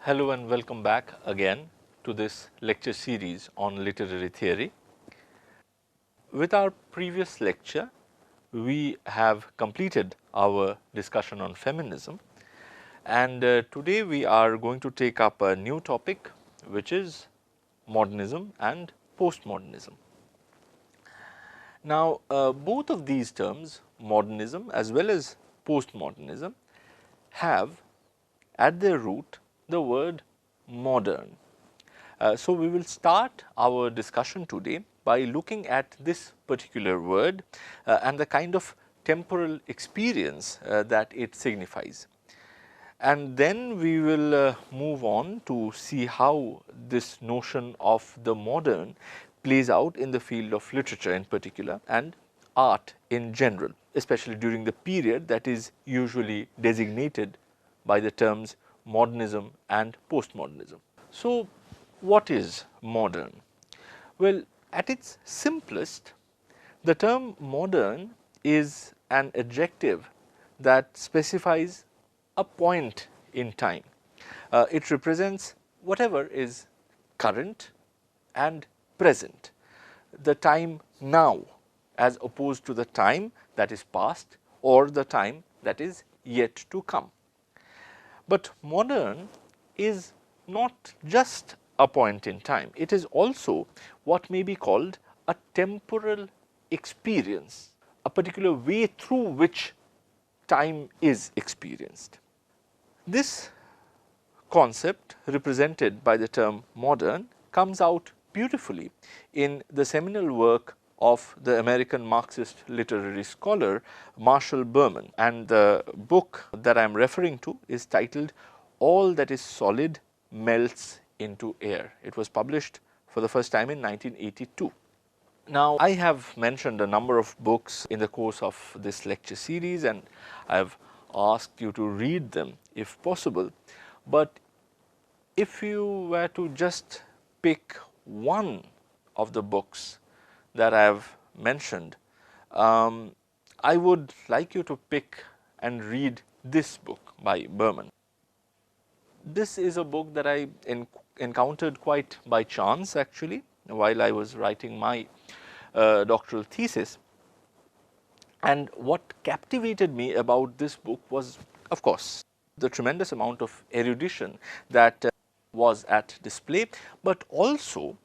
Hello and welcome back again to this lecture series on literary theory. With our previous lecture, we have completed our discussion on feminism, and today we are going to take up a new topic, which is modernism and postmodernism. Now, both of these terms, modernism as well as postmodernism, have at their root the word modern. So, we will start our discussion today by looking at this particular word and the kind of temporal experience that it signifies. And then we will move on to see how this notion of the modern plays out in the field of literature in particular and art in general, especially during the period that is usually designated by the terms modernism and postmodernism. So, what is modern? Well, at its simplest, the term modern is an adjective that specifies a point in time. It represents whatever is current and present, the time now as opposed to the time that is past or the time that is yet to come. But modern is not just a point in time, it is also what may be called a temporal experience, a particular way through which time is experienced. This concept represented by the term modern comes out beautifully in the seminal work of the American Marxist literary scholar Marshall Berman, and the book that I am referring to is titled All That is Solid Melts into Air. It was published for the first time in 1982. Now, I have mentioned a number of books in the course of this lecture series, and I have asked you to read them if possible, but if you were to just pick one of the books that I have mentioned, I would like you to pick and read this book by Berman. This is a book that I encountered quite by chance actually while I was writing my doctoral thesis, and what captivated me about this book was, of course, the tremendous amount of erudition that was at display, but also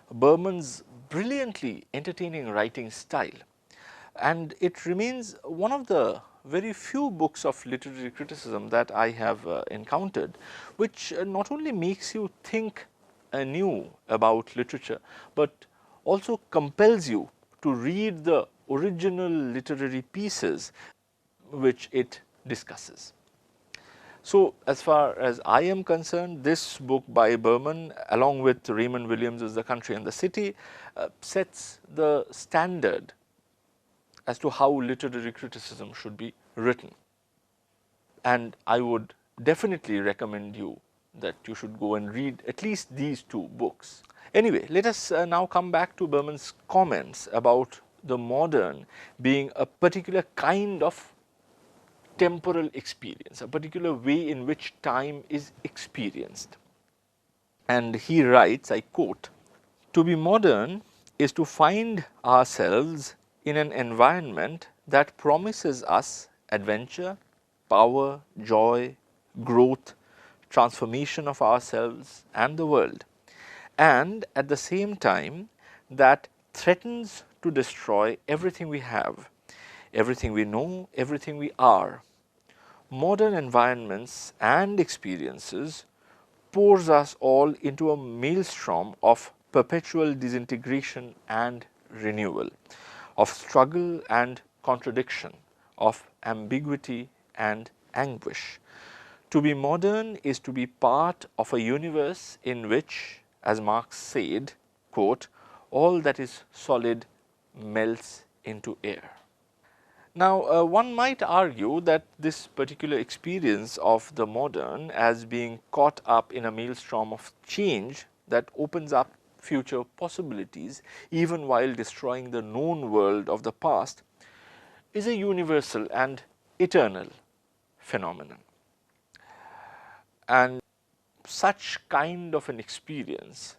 Berman's brilliantly entertaining writing style. And it remains one of the very few books of literary criticism that I have encountered, which not only makes you think anew about literature, but also compels you to read the original literary pieces which it discusses. So, as far as I am concerned, this book by Berman, along with Raymond Williams' The Country and the City, sets the standard as to how literary criticism should be written. And I would definitely recommend you that you should go and read at least these two books. Anyway, let us now come back to Berman's comments about the modern being a particular kind of temporal experience, a particular way in which time is experienced. And he writes, I quote, "To be modern is to find ourselves in an environment that promises us adventure, power, joy, growth, transformation of ourselves and the world, and at the same time that threatens to destroy everything we have, everything we know, everything we are. Modern environments and experiences pours us all into a maelstrom of perpetual disintegration and renewal, of struggle and contradiction, of ambiguity and anguish. To be modern is to be part of a universe in which, as Marx said, quote, all that is solid melts into air." Now, one might argue that this particular experience of the modern as being caught up in a maelstrom of change that opens up future possibilities even while destroying the known world of the past is a universal and eternal phenomenon. And such kind of an experience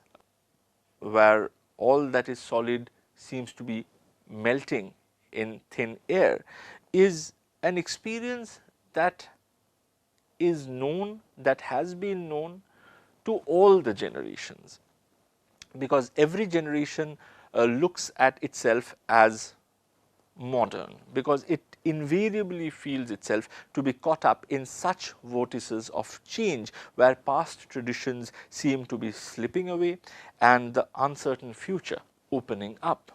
where all that is solid seems to be melting in thin air is an experience that is known, that has been known to all the generations, because every generation looks at itself as modern, because it invariably feels itself to be caught up in such vortices of change where past traditions seem to be slipping away and the uncertain future opening up.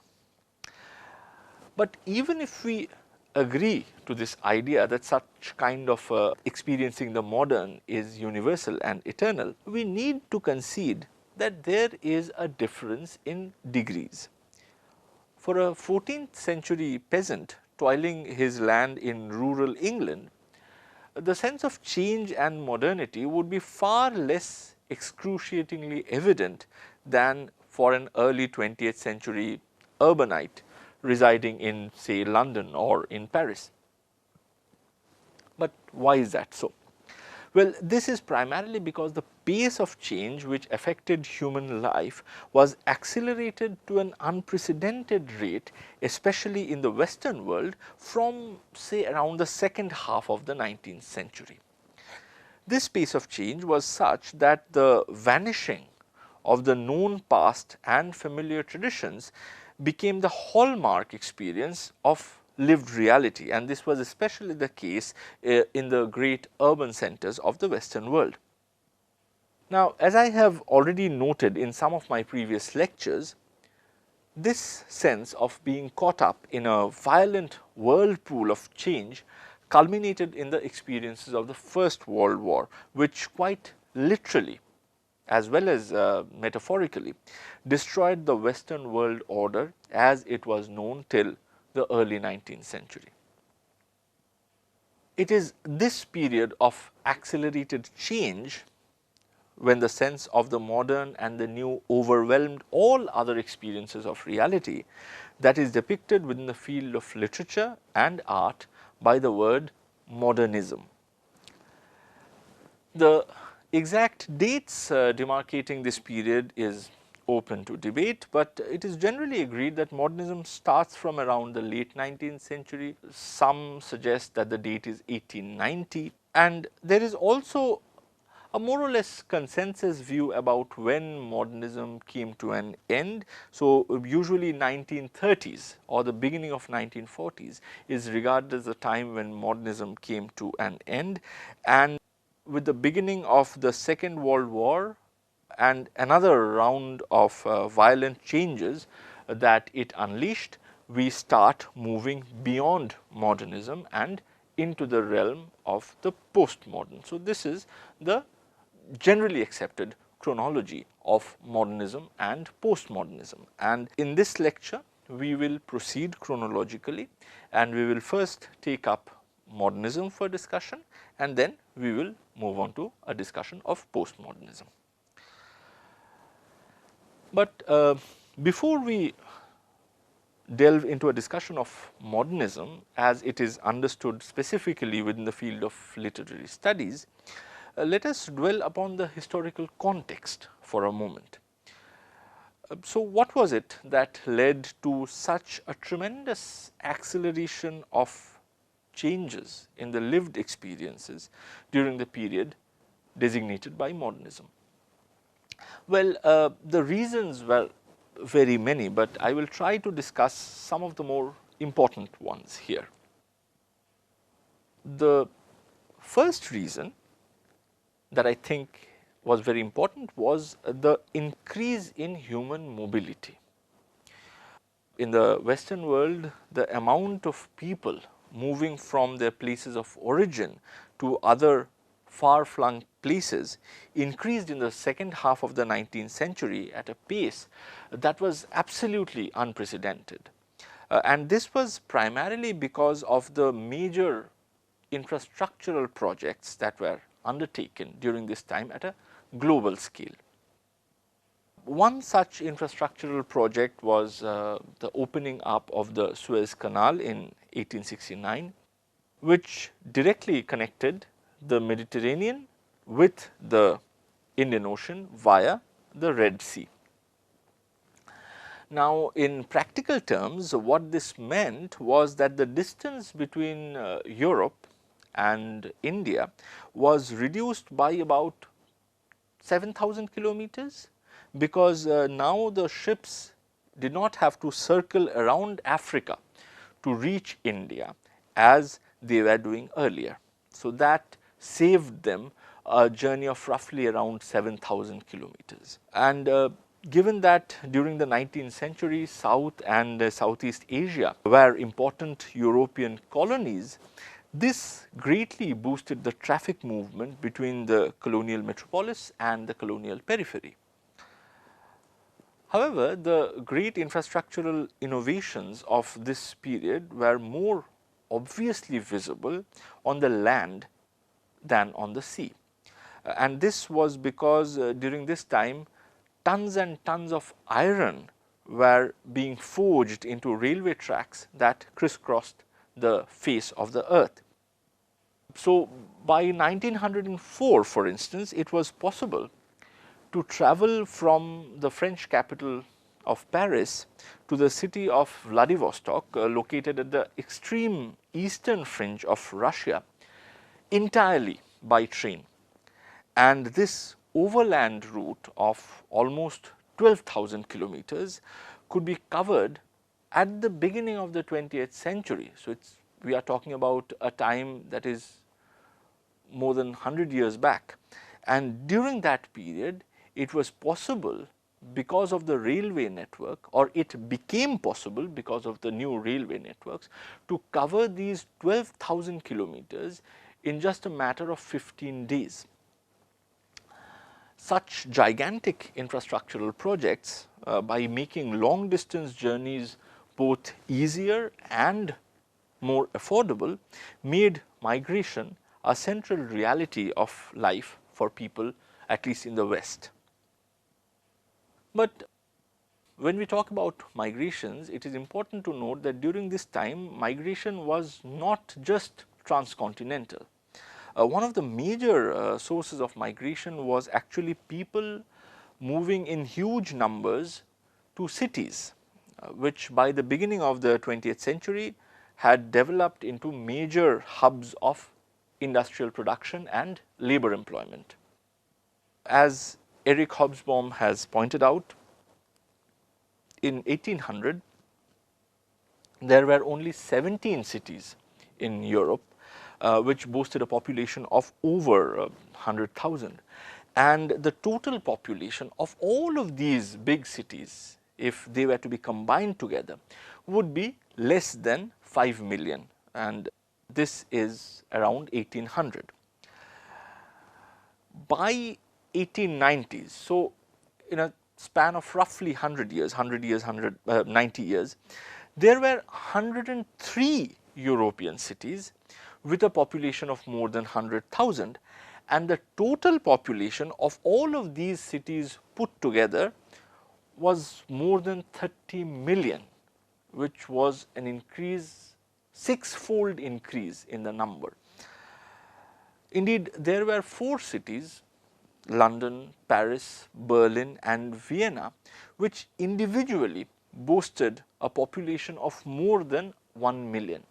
But even if we agree to this idea that such kind of experiencing the modern is universal and eternal, we need to concede that there is a difference in degrees. For a 14th century peasant toiling his land in rural England, the sense of change and modernity would be far less excruciatingly evident than for an early 20th century urbanite residing in, say, London or in Paris. But why is that so? Well, this is primarily because the pace of change which affected human life was accelerated to an unprecedented rate, especially in the Western world, from, say, around the second half of the 19th century. This pace of change was such that the vanishing of the known past and familiar traditions became the hallmark experience of lived reality, and this was especially the case in the great urban centers of the Western world. Now, as I have already noted in some of my previous lectures, this sense of being caught up in a violent whirlpool of change culminated in the experiences of the First World War, which quite literally as well as metaphorically destroyed the Western world order as it was known till the early 19th century. It is this period of accelerated change, when the sense of the modern and the new overwhelmed all other experiences of reality, that is depicted within the field of literature and art by the word modernism. The exact dates demarcating this period is open to debate, but it is generally agreed that modernism starts from around the late 19th century. Some suggest that the date is 1890, and there is also a more or less consensus view about when modernism came to an end. So, usually 1930s or the beginning of 1940s is regarded as the time when modernism came to an end, and with the beginning of the Second World War and another round of violent changes that it unleashed, we start moving beyond modernism and into the realm of the postmodern. So, this is the generally accepted chronology of modernism and postmodernism, and in this lecture we will proceed chronologically, and we will first take up modernism for discussion, and then we will move on to a discussion of postmodernism. But before we delve into a discussion of modernism as it is understood specifically within the field of literary studies, let us dwell upon the historical context for a moment. So, what was it that led to such a tremendous acceleration of changes in the lived experiences during the period designated by modernism? Well, the reasons were very many, but I will try to discuss some of the more important ones here. The first reason that I think was very important was the increase in human mobility. In the Western world, the amount of people moving from their places of origin to other far-flung places increased in the second half of the 19th century at a pace that was absolutely unprecedented. And this was primarily because of the major infrastructural projects that were undertaken during this time at a global scale. One such infrastructural project was the opening up of the Suez Canal in 1869, which directly connected the Mediterranean with the Indian Ocean via the Red Sea. Now, in practical terms, what this meant was that the distance between Europe and India was reduced by about 7,000 kilometers, because now the ships did not have to circle around Africa to reach India as they were doing earlier. So, that saved them a journey of roughly around 7,000 kilometers. And given that during the 19th century, South and Southeast Asia were important European colonies, this greatly boosted the traffic movement between the colonial metropolis and the colonial periphery. However, the great infrastructural innovations of this period were more obviously visible on the land than on the sea. And this was because during this time, tons and tons of iron were being forged into railway tracks that crisscrossed the face of the earth. So, by 1904, for instance, it was possible to travel from the French capital of Paris to the city of Vladivostok, located at the extreme eastern fringe of Russia, entirely by train. And this overland route of almost 12,000 kilometers could be covered at the beginning of the 20th century. So, we are talking about a time that is more than 100 years back, and during that period it was possible because of the railway network, or it became possible because of the new railway networks, to cover these 12,000 kilometers in just a matter of 15 days. Such gigantic infrastructural projects, by making long distance journeys both easier and more affordable, made migration a central reality of life for people, at least in the West. But when we talk about migrations, it is important to note that during this time, migration was not just transcontinental. One of the major sources of migration was actually people moving in huge numbers to cities, which by the beginning of the 20th century had developed into major hubs of industrial production and labor employment. As Eric Hobsbawm has pointed out, in 1800 there were only 17 cities in Europe which boasted a population of over 100,000, and the total population of all of these big cities, if they were to be combined together, would be less than 5 million, and this is around 1800. By 1890s, so in a span of roughly 100 years, 90 years, there were 103 European cities with a population of more than 100,000, and the total population of all of these cities put together was more than 30 million, which was an increase, six-fold increase in the number. Indeed, there were 4 cities, London, Paris, Berlin and Vienna, which individually boasted a population of more than 1 million.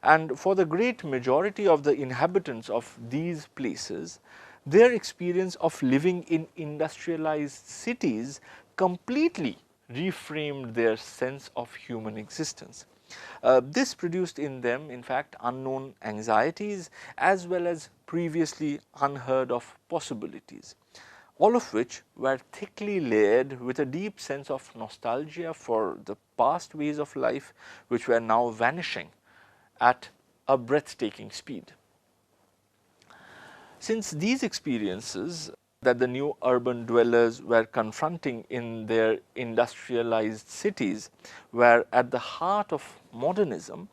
And for the great majority of the inhabitants of these places, their experience of living in industrialized cities completely reframed their sense of human existence. This produced in them, in fact, unknown anxieties as well as previously unheard of possibilities, all of which were thickly layered with a deep sense of nostalgia for the past ways of life, which were now vanishing at a breathtaking speed. Since these experiences that the new urban dwellers were confronting in their industrialized cities were at the heart of modernism,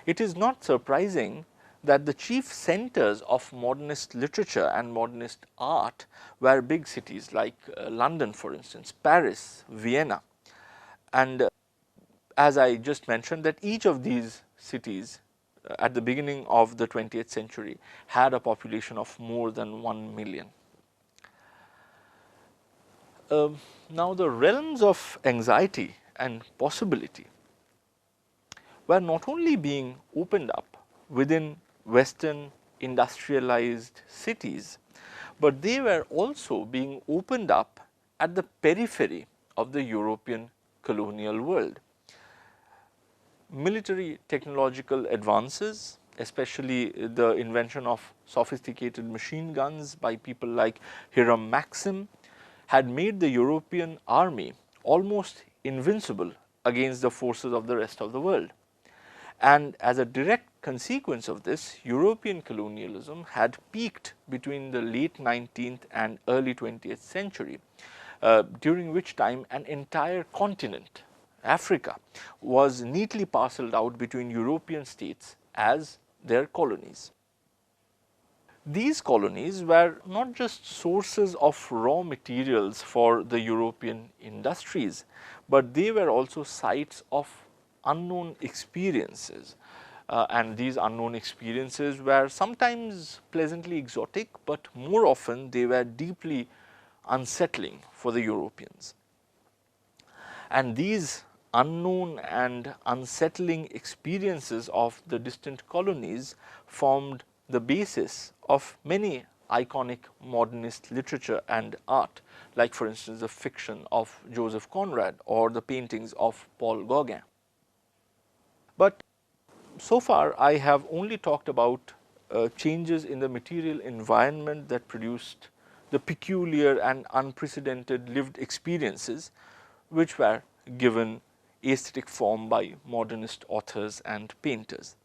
it is not surprising that the chief centers of modernist literature and modernist art were big cities like London, for instance, Paris, Vienna, and as I just mentioned, that each of these cities at the beginning of the 20th century had a population of more than 1 million. Now the realms of anxiety and possibility were not only being opened up within Western industrialized cities, but they were also being opened up at the periphery of the European colonial world. Military technological advances, especially the invention of sophisticated machine guns by people like Hiram Maxim, had made the European army almost invincible against the forces of the rest of the world. And as a direct consequence of this, European colonialism had peaked between the late 19th and early 20th century, during which time an entire continent, Africa, was neatly parceled out between European states as their colonies. These colonies were not just sources of raw materials for the European industries, but they were also sites of unknown experiences. And these unknown experiences were sometimes pleasantly exotic, but more often they were deeply unsettling for the Europeans. And these unknown and unsettling experiences of the distant colonies formed the basis of many iconic modernist literature and art, like for instance the fiction of Joseph Conrad or the paintings of Paul Gauguin. But so far I have only talked about changes in the material environment that produced the peculiar and unprecedented lived experiences which were given aesthetic form by modernist authors and painters.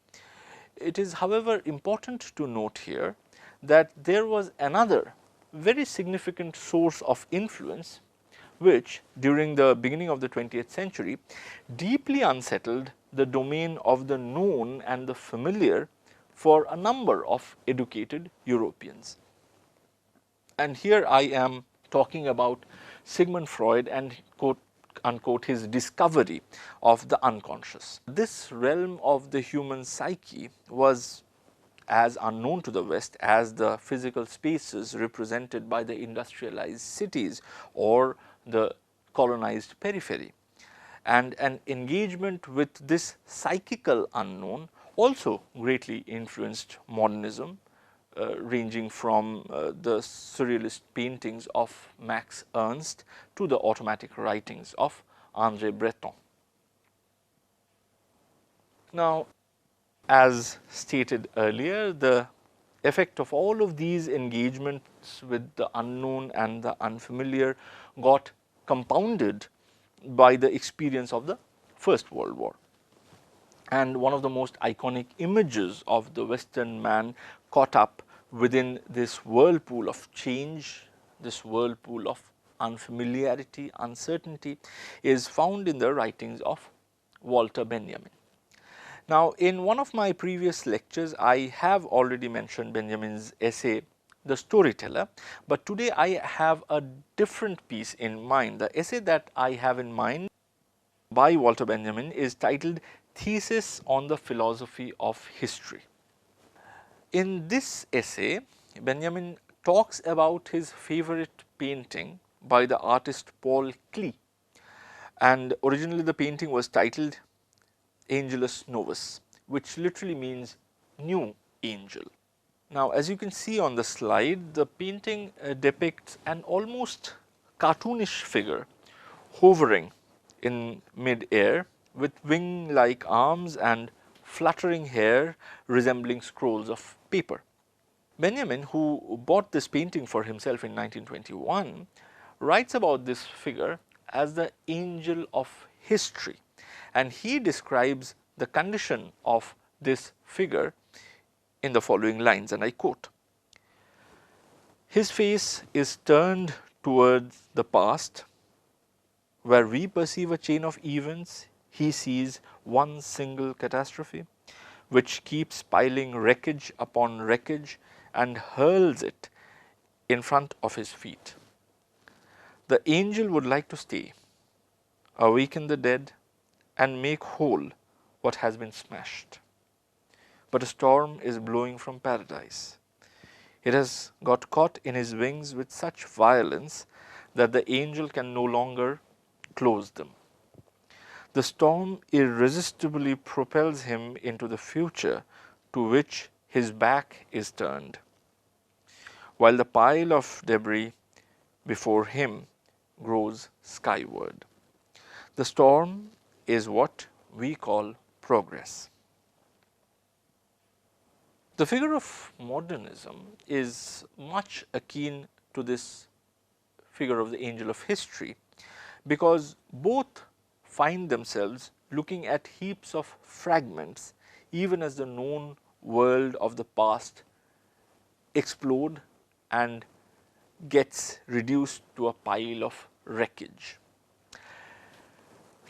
It is, however, important to note here that there was another very significant source of influence which during the beginning of the 20th century deeply unsettled the domain of the known and the familiar for a number of educated Europeans. And here I am talking about Sigmund Freud and quote unquote his discovery of the unconscious. This realm of the human psyche was as unknown to the West as the physical spaces represented by the industrialized cities or the colonized periphery. And an engagement with this psychical unknown also greatly influenced modernism, ranging from the surrealist paintings of Max Ernst to the automatic writings of André Breton. Now, as stated earlier, the effect of all of these engagements with the unknown and the unfamiliar got compounded by the experience of the First World War. And one of the most iconic images of the Western man caught up within this whirlpool of change, this whirlpool of unfamiliarity, uncertainty, is found in the writings of Walter Benjamin. Now, in one of my previous lectures, I have already mentioned Benjamin's essay, The Storyteller, but today I have a different piece in mind. The essay that I have in mind by Walter Benjamin is titled Thesis on the Philosophy of History. In this essay, Benjamin talks about his favorite painting by the artist Paul Klee, and originally the painting was titled Angelus Novus, which literally means new angel. Now, as you can see on the slide, the painting depicts an almost cartoonish figure hovering in mid-air with wing-like arms and fluttering hair resembling scrolls of paper. Benjamin, who bought this painting for himself in 1921, writes about this figure as the angel of history, and he describes the condition of this figure in the following lines, and I quote, "His face is turned towards the past. Where we perceive a chain of events, he sees one single catastrophe, which keeps piling wreckage upon wreckage and hurls it in front of his feet. The angel would like to stay, awaken the dead, and make whole what has been smashed. But a storm is blowing from paradise. It has got caught in his wings with such violence that the angel can no longer close them. The storm irresistibly propels him into the future to which his back is turned, while the pile of debris before him grows skyward. The storm is what we call progress. The figure of modernism is much akin to this figure of the angel of history, because both find themselves looking at heaps of fragments even as the known world of the past explode and gets reduced to a pile of wreckage.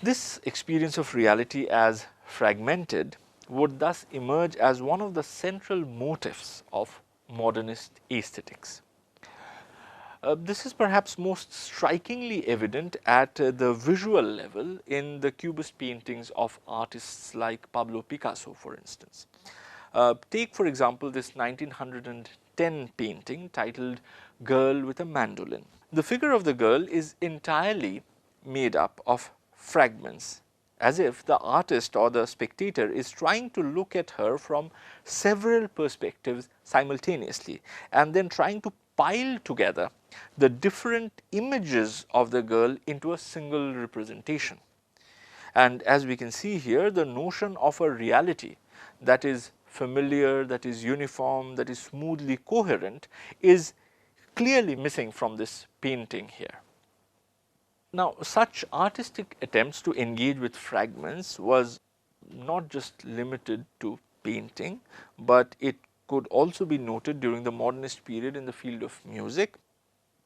This experience of reality as fragmented would thus emerge as one of the central motifs of modernist aesthetics. This is perhaps most strikingly evident at the visual level in the Cubist paintings of artists like Pablo Picasso, for instance. Take, for example, this 1910 painting titled Girl with a Mandolin. The figure of the girl is entirely made up of fragments, as if the artist or the spectator is trying to look at her from several perspectives simultaneously and then trying to pile together the different images of the girl into a single representation. And as we can see here, the notion of a reality that is familiar, that is uniform, that is smoothly coherent is clearly missing from this painting here. Now, such artistic attempts to engage with fragments was not just limited to painting, but it could also be noted during the modernist period in the field of music,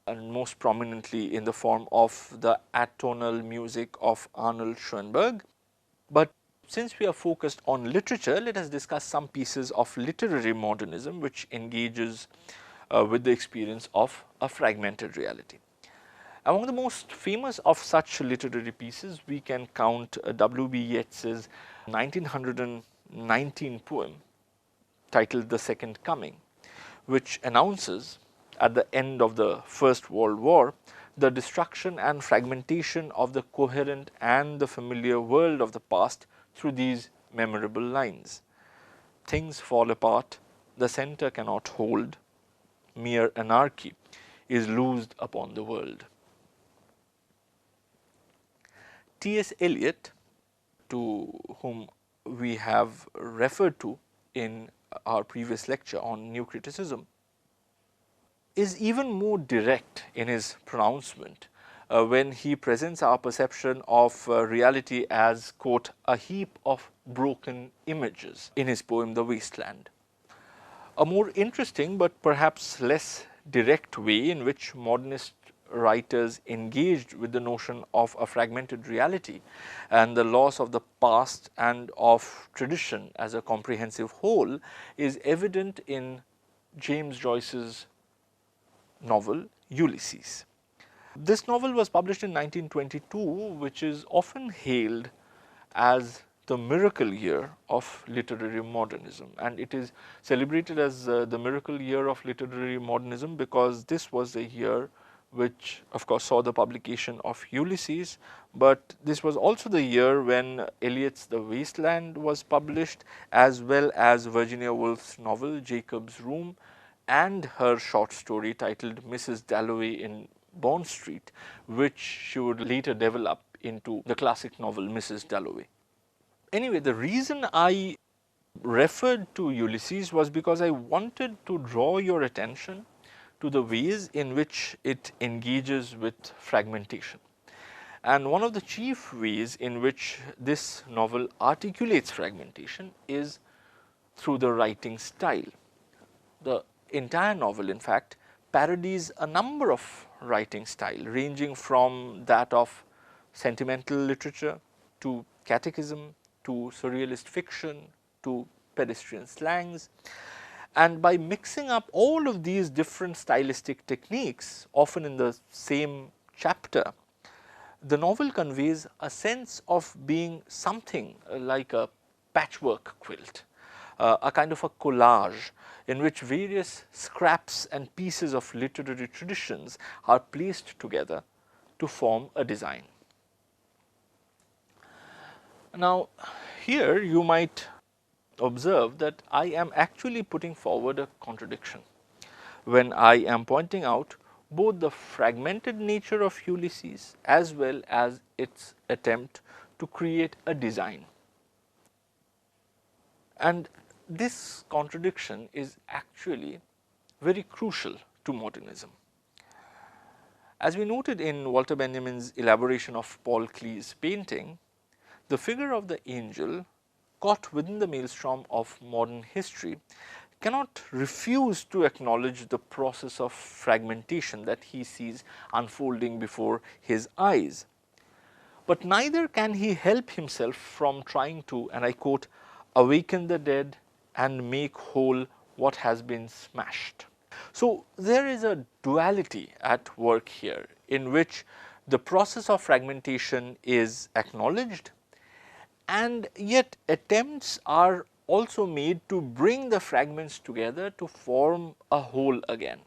and most prominently in the form of the atonal music of Arnold Schoenberg. But since we are focused on literature, let us discuss some pieces of literary modernism which engages with the experience of a fragmented reality. Among the most famous of such literary pieces, we can count W.B. Yeats's 1919 poem titled The Second Coming, which announces at the end of the First World War the destruction and fragmentation of the coherent and the familiar world of the past through these memorable lines. Things fall apart, the center cannot hold, mere anarchy is loosed upon the world. T.S. Eliot, to whom we have referred to in our previous lecture on new criticism, is even more direct in his pronouncement when he presents our perception of reality as, quote, a heap of broken images in his poem The Wasteland. A more interesting but perhaps less direct way in which modernist writers engaged with the notion of a fragmented reality and the loss of the past and of tradition as a comprehensive whole is evident in James Joyce's novel Ulysses. This novel was published in 1922, which is often hailed as the miracle year of literary modernism, and it is celebrated as the miracle year of literary modernism because this was the year which of course saw the publication of Ulysses, but this was also the year when Eliot's The Wasteland was published, as well as Virginia Woolf's novel Jacob's Room and her short story titled Mrs. Dalloway in Bond Street, which she would later develop into the classic novel Mrs. Dalloway. Anyway, the reason I referred to Ulysses was because I wanted to draw your attention to the ways in which it engages with fragmentation. And one of the chief ways in which this novel articulates fragmentation is through the writing style. The entire novel, in fact, parodies a number of writing style, ranging from that of sentimental literature to catechism to surrealist fiction to pedestrian slangs. And by mixing up all of these different stylistic techniques, often in the same chapter, the novel conveys a sense of being something like a patchwork quilt, a kind of a collage in which various scraps and pieces of literary traditions are placed together to form a design. Now, here you might observe that I am actually putting forward a contradiction when I am pointing out both the fragmented nature of Ulysses as well as its attempt to create a design. And this contradiction is actually very crucial to modernism. As we noted in Walter Benjamin's elaboration of Paul Klee's painting, the figure of the angel caught within the maelstrom of modern history cannot refuse to acknowledge the process of fragmentation that he sees unfolding before his eyes. But neither can he help himself from trying to, and I quote, awaken the dead and make whole what has been smashed. So, there is a duality at work here in which the process of fragmentation is acknowledged, and yet attempts are also made to bring the fragments together to form a whole again.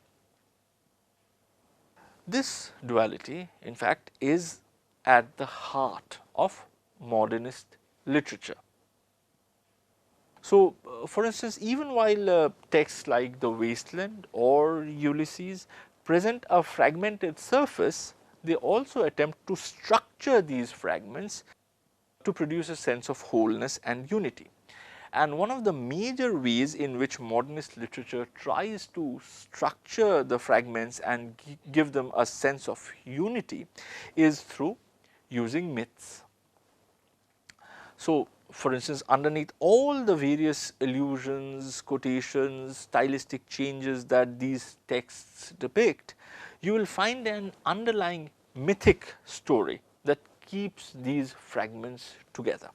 This duality in fact is at the heart of modernist literature. So, for instance, even while texts like The Wasteland or Ulysses present a fragmented surface, they also attempt to structure these fragments to produce a sense of wholeness and unity. And one of the major ways in which modernist literature tries to structure the fragments and give them a sense of unity is through using myths. So, for instance, underneath all the various allusions, quotations, stylistic changes that these texts depict, you will find an underlying mythic story that keeps these fragments together.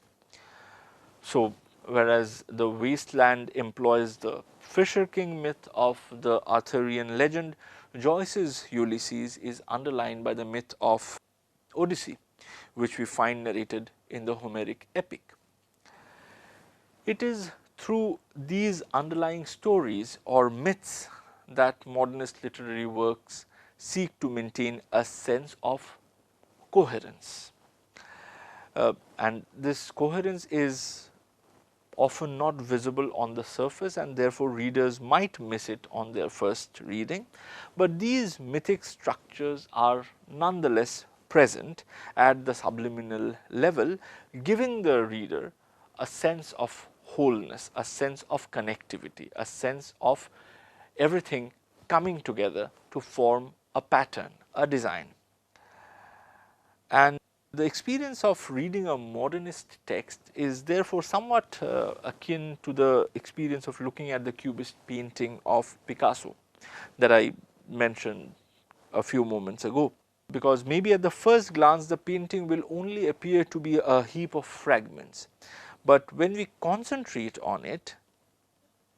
So, whereas The Wasteland employs the Fisher King myth of the Arthurian legend, Joyce's Ulysses is underlined by the myth of Odyssey, which we find narrated in the Homeric epic. It is through these underlying stories or myths that modernist literary works seek to maintain a sense of coherence. And this coherence is often not visible on the surface, and therefore readers might miss it on their first reading, but these mythic structures are nonetheless present at the subliminal level, giving the reader a sense of wholeness, a sense of connectivity, a sense of everything coming together to form a pattern, a design. And the experience of reading a modernist text is therefore somewhat akin to the experience of looking at the Cubist painting of Picasso that I mentioned a few moments ago. Because maybe at the first glance the painting will only appear to be a heap of fragments, but when we concentrate on it,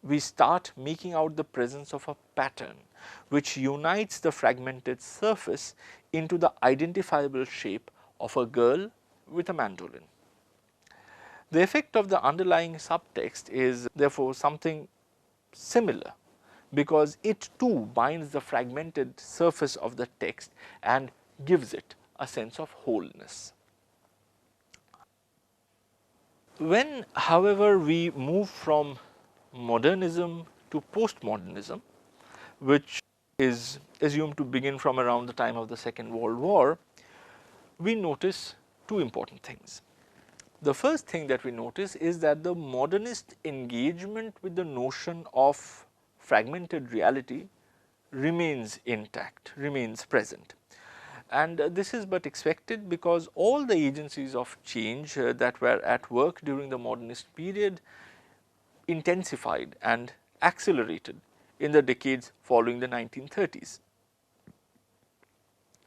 we start making out the presence of a pattern which unites the fragmented surface into the identifiable shape of a girl with a mandolin. The effect of the underlying subtext is therefore something similar, because it too binds the fragmented surface of the text and gives it a sense of wholeness. When, however, we move from modernism to postmodernism, which is assumed to begin from around the time of the Second World War, we notice two important things. The first thing that we notice is that the modernist engagement with the notion of fragmented reality remains intact, remains present. And this is but expected, because all the agencies of change that were at work during the modernist period intensified and accelerated in the decades following the 1930s.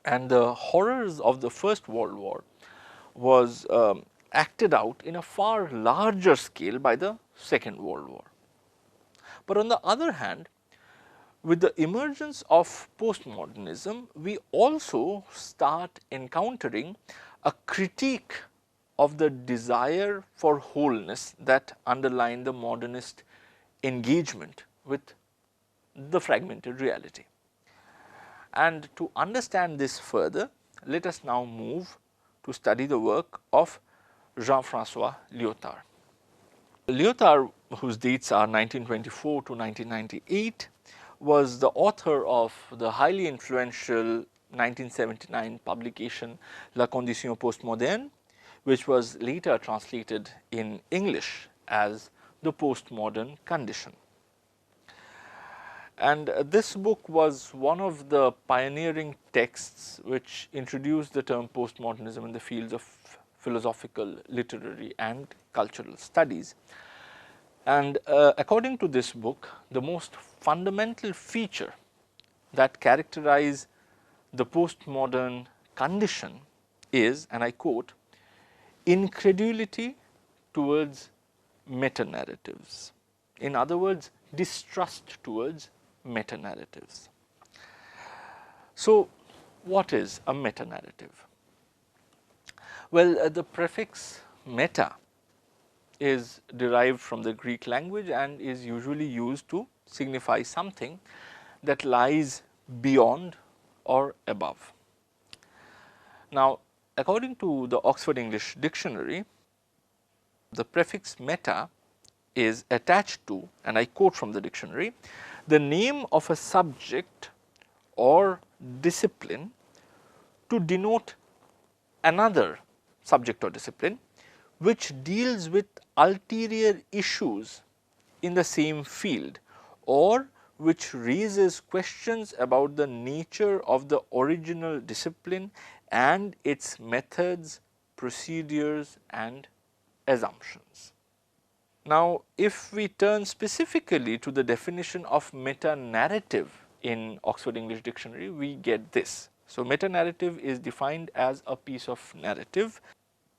And the horrors of the First World War was acted out in a far larger scale by the Second World War. But on the other hand, with the emergence of postmodernism, we also start encountering a critique of the desire for wholeness that underlined the modernist engagement with the fragmented reality. And to understand this further, let us now move to study the work of Jean-François Lyotard. Lyotard, whose dates are 1924 to 1998, was the author of the highly influential 1979 publication La Condition Postmoderne, which was later translated in English as the postmodern condition. And this book was one of the pioneering texts which introduced the term postmodernism in the fields of philosophical, literary and cultural studies. And according to this book, the most fundamental feature that characterize the postmodern condition is, and I quote, incredulity towards meta-narratives. In other words, distrust towards meta-narratives. So, what is a meta-narrative? Well, the prefix meta is derived from the Greek language and is usually used to signify something that lies beyond or above. Now, according to the Oxford English Dictionary, the prefix meta is attached to, and I quote from the dictionary, the name of a subject or discipline to denote another subject or discipline which deals with ulterior issues in the same field or which raises questions about the nature of the original discipline and its methods, procedures and assumptions. Now, if we turn specifically to the definition of meta-narrative in Oxford English Dictionary, we get this. So, meta-narrative is defined as a piece of narrative,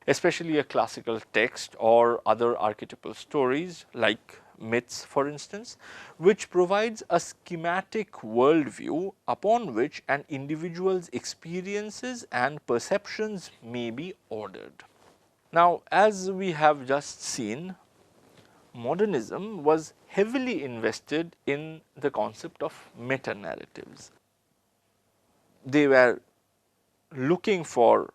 especially a classical text or other archetypal stories like myths for instance, which provides a schematic worldview upon which an individual's experiences and perceptions may be ordered. Now, as we have just seen, modernism was heavily invested in the concept of meta-narratives. They were looking for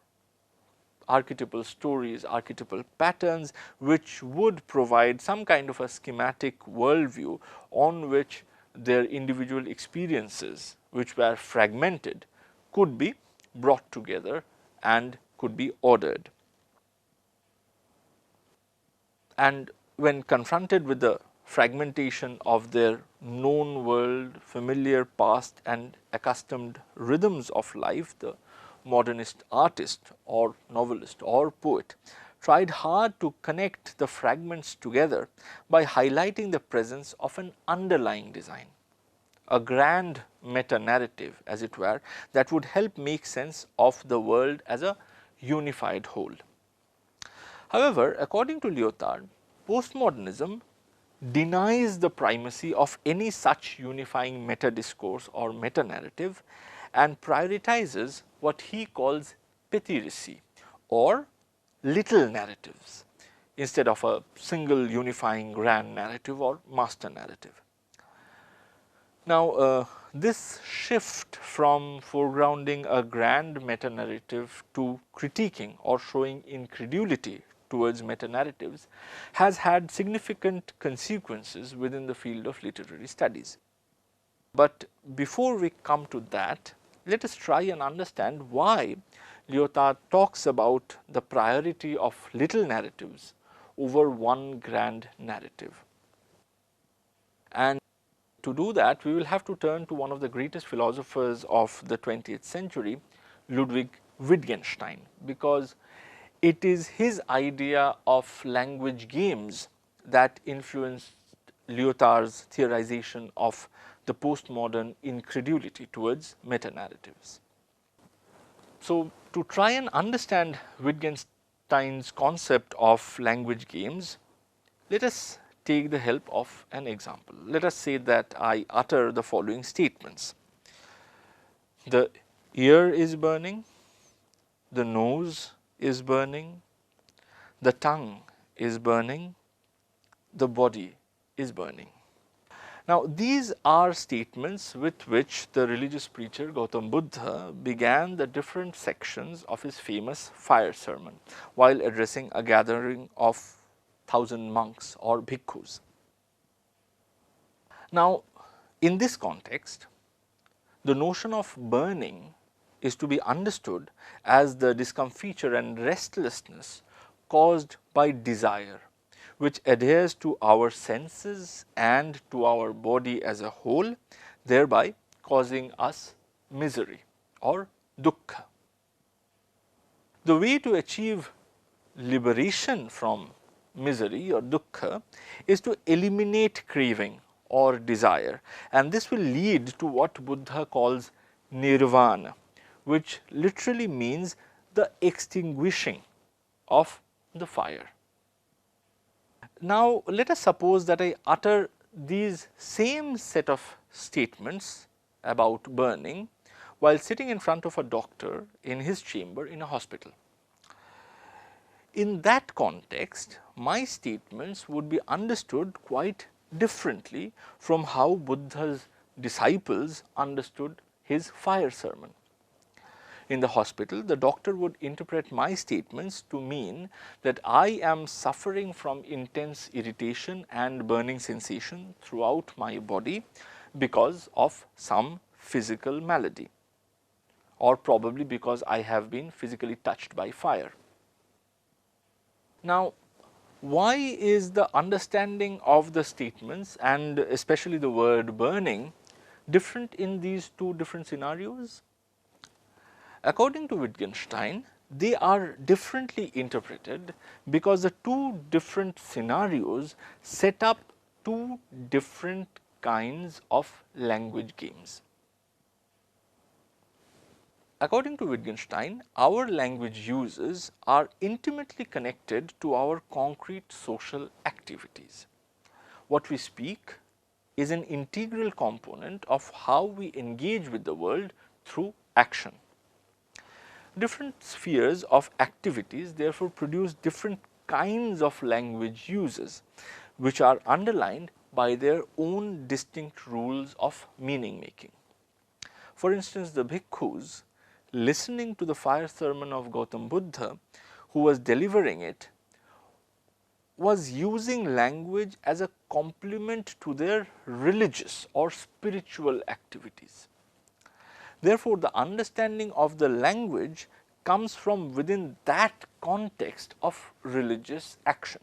archetypal stories, archetypal patterns which would provide some kind of a schematic worldview on which their individual experiences, which were fragmented, could be brought together and could be ordered. And when confronted with the fragmentation of their known world, familiar past and accustomed rhythms of life, the modernist artist or novelist or poet tried hard to connect the fragments together by highlighting the presence of an underlying design, a grand meta-narrative as it were, that would help make sense of the world as a unified whole. However, according to Lyotard, postmodernism denies the primacy of any such unifying meta-discourse or meta-narrative and prioritizes what he calls petit récits or little narratives instead of a single unifying grand narrative or master narrative. Now, this shift from foregrounding a grand meta-narrative to critiquing or showing incredulity towards meta-narratives has had significant consequences within the field of literary studies. But before we come to that, let us try and understand why Lyotard talks about the priority of little narratives over one grand narrative. And to do that, we will have to turn to one of the greatest philosophers of the 20th century, Ludwig Wittgenstein, because it is his idea of language games that influenced Lyotard's theorization of the postmodern incredulity towards meta-narratives. So, to try and understand Wittgenstein's concept of language games, let us take the help of an example. Let us say that I utter the following statements: the ear is burning, the nose is burning, the tongue is burning, the body is burning. Now, these are statements with which the religious preacher Gautam Buddha began the different sections of his famous fire sermon while addressing a gathering of 1,000 monks or bhikkhus. Now, in this context, the notion of burning is to be understood as the discomfiture and restlessness caused by desire, which adheres to our senses and to our body as a whole, thereby causing us misery or dukkha. The way to achieve liberation from misery or dukkha is to eliminate craving or desire, and this will lead to what Buddha calls nirvana, which literally means the extinguishing of the fire. Now, let us suppose that I utter these same set of statements about burning while sitting in front of a doctor in his chamber in a hospital. In that context, my statements would be understood quite differently from how Buddha's disciples understood his fire sermon. In the hospital, the doctor would interpret my statements to mean that I am suffering from intense irritation and burning sensation throughout my body because of some physical malady, or probably because I have been physically touched by fire. Now, why is the understanding of the statements and especially the word burning different in these two different scenarios? According to Wittgenstein, they are differently interpreted because the two different scenarios set up two different kinds of language games. According to Wittgenstein, our language uses are intimately connected to our concrete social activities. What we speak is an integral component of how we engage with the world through action. Different spheres of activities therefore produce different kinds of language uses, which are underlined by their own distinct rules of meaning making. For instance, the bhikkhus listening to the fire sermon of Gautam Buddha, who was delivering it, was using language as a complement to their religious or spiritual activities. Therefore, the understanding of the language comes from within that context of religious action.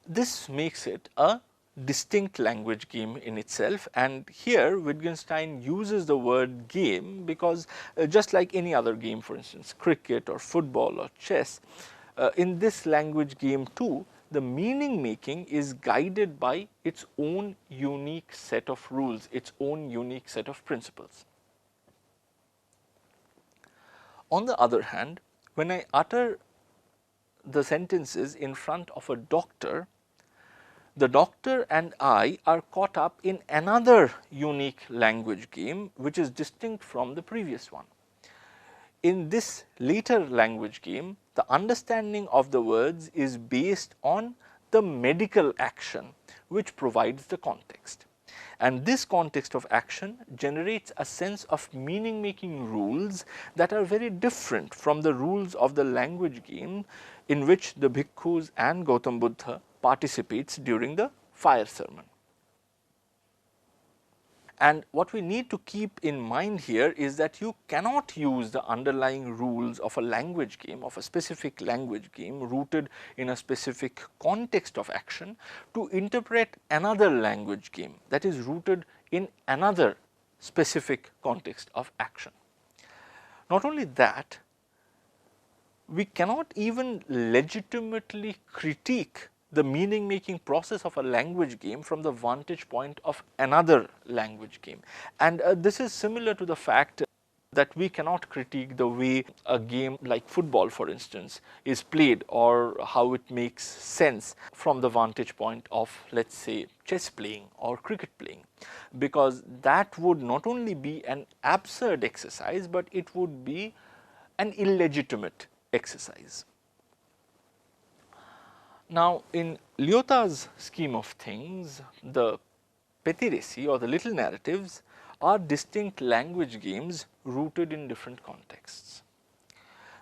This makes it a distinct language game in itself, and here Wittgenstein uses the word game because just like any other game, for instance cricket or football or chess, in this language game too, the meaning making is guided by its own unique set of rules, its own unique set of principles. On the other hand, when I utter the sentences in front of a doctor, the doctor and I are caught up in another unique language game which is distinct from the previous one. In this later language game, the understanding of the words is based on the medical action which provides the context. And this context of action generates a sense of meaning making rules that are very different from the rules of the language game in which the bhikkhus and Gautam Buddha participates during the fire sermon. And what we need to keep in mind here is that you cannot use the underlying rules of a language game, of a specific language game rooted in a specific context of action, to interpret another language game that is rooted in another specific context of action. Not only that, we cannot even legitimately critique the meaning making process of a language game from the vantage point of another language game. And this is similar to the fact that we cannot critique the way a game like football, for instance, is played or how it makes sense from the vantage point of, let's say, chess playing or cricket playing, because that would not only be an absurd exercise, but it would be an illegitimate exercise. Now, in Lyotard's scheme of things, the petits récits or the little narratives are distinct language games rooted in different contexts.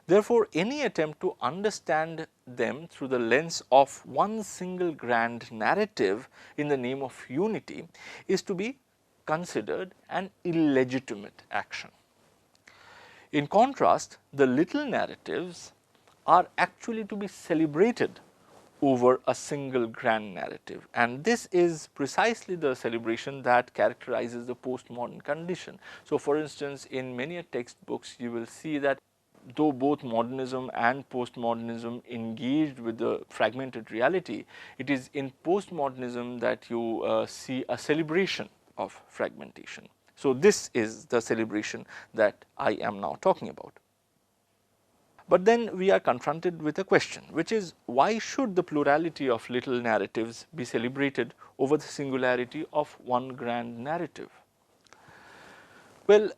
Therefore, any attempt to understand them through the lens of one single grand narrative in the name of unity is to be considered an illegitimate action. In contrast, the little narratives are actually to be celebrated over a single grand narrative, and this is precisely the celebration that characterizes the postmodern condition. So, for instance, in many textbooks you will see that though both modernism and postmodernism engaged with the fragmented reality, it is in postmodernism that you see a celebration of fragmentation. So, this is the celebration that I am now talking about. But then we are confronted with a question, which is why should the plurality of little narratives be celebrated over the singularity of one grand narrative? Well,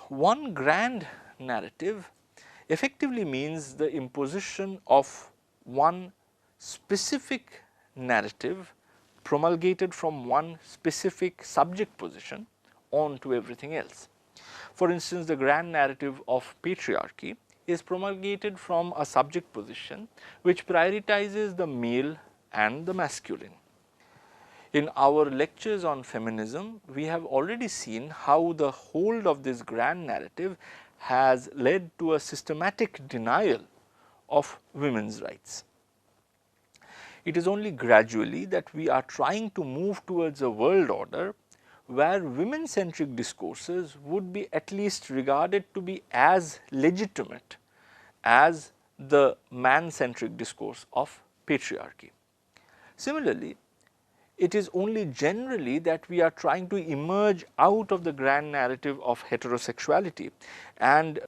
one grand narrative effectively means the imposition of one specific narrative promulgated from one specific subject position onto everything else. For instance, the grand narrative of patriarchy is promulgated from a subject position which prioritizes the male and the masculine. In our lectures on feminism, we have already seen how the hold of this grand narrative has led to a systematic denial of women's rights. It is only gradually that we are trying to move towards a world order where women-centric discourses would be at least regarded to be as legitimate as the man-centric discourse of patriarchy. Similarly, it is only generally that we are trying to emerge out of the grand narrative of heterosexuality and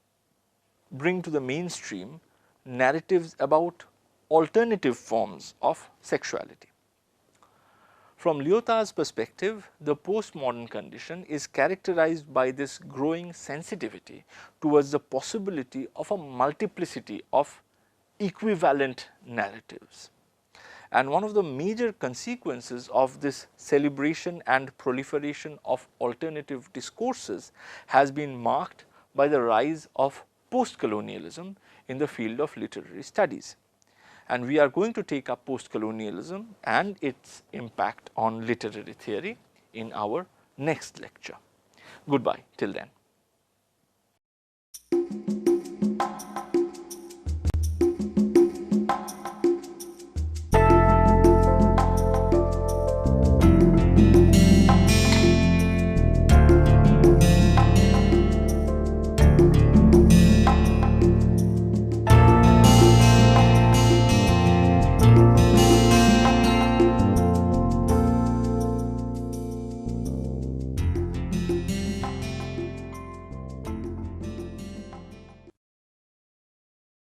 bring to the mainstream narratives about alternative forms of sexuality. From Lyotard's perspective, the postmodern condition is characterized by this growing sensitivity towards the possibility of a multiplicity of equivalent narratives. And one of the major consequences of this celebration and proliferation of alternative discourses has been marked by the rise of post-colonialism in the field of literary studies. And we are going to take up post-colonialism and its impact on literary theory in our next lecture. Goodbye till then.